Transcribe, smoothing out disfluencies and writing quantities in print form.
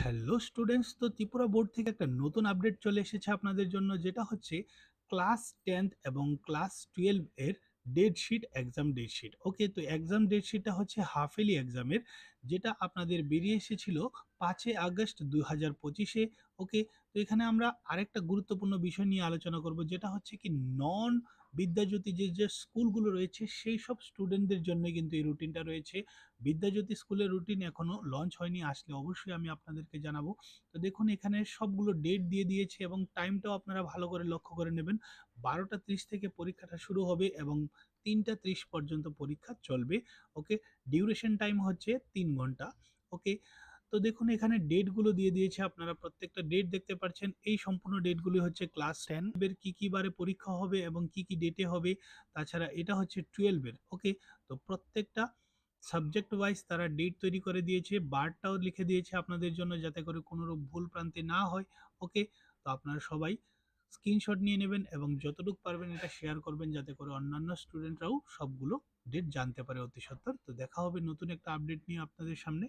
Hello students, তো Tripura board থেকে একটা নতুন আপডেট চলে এসেছে আপনাদের জন্য, যেটা হচ্ছে ক্লাস 10th এবং ক্লাস 12 এর ডেটশিট, এক্সাম ডেটশিট। ওকে, তো এক্সাম ডেটশিটটা হচ্ছে হাফ ইয়ারলি এক্সামের, যেটা আপনাদের বেরিয়ে এসেছিল 5 আগস্ট 2025-এ। ওকে, তো এখানে আমরা আরেকটা গুরুত্বপূর্ণ বিষয় নিয়ে আলোচনা করব, যেটা হচ্ছে কি নন বিদ্যাজ্যোতি যে স্কুলগুলো রয়েছে সেই সব স্টুডেন্টদের জন্য কিন্তু এই রুটিনটা রয়েছে। বিদ্যাজ্যোতি স্কুলের রুটিন এখনো লঞ্চ হয়নি, আসলে অবশ্যই আমি আপনাদেরকে জানাবো। তো দেখুন, এখানে সবগুলো ডেট দিয়ে দিয়েছে এবং টাইমটাও আপনারা ভালো করে লক্ষ্য করে নেবেন। 12টা 30 থেকে পরীক্ষাটা শুরু হবে এবং 3টা 30 পর্যন্ত পরীক্ষা চলবে। ওকে, ডিউরেশন টাইম হচ্ছে 3 ঘন্টা। ওকে, তো দেখুন এখানে ডেটগুলো দিয়ে দিয়েছে, আপনারা প্রত্যেকটা ডেট দেখতে পাচ্ছেন। এই সম্পূর্ণ ডেটগুলি হচ্ছে ক্লাস 10 এর কি কি বারে পরীক্ষা হবে এবং কি কি ডেটে হবে। তাছাড়া এটা হচ্ছে 12 এর। ওকে, তো প্রত্যেকটা সাবজেক্ট ওয়াইজ তারা ডেট তৈরি করে দিয়েছে, বারটাও লিখে দিয়েছে আপনাদের জন্য, যাতে করে কোনো ভুল প্রান্তে না হয়। ওকে, তো আপনারা সবাই স্ক্রিনশট নিয়ে নেবেন এবং যতটুকু পারবেন এটা শেয়ার করবেন, যাতে করে অন্যান্য স্টুডেন্টরাও সবগুলো ডেট জানতে পারে অতি সত্বর। তো দেখা হবে নতুন একটা আপডেট নিয়ে আপনাদের সামনে।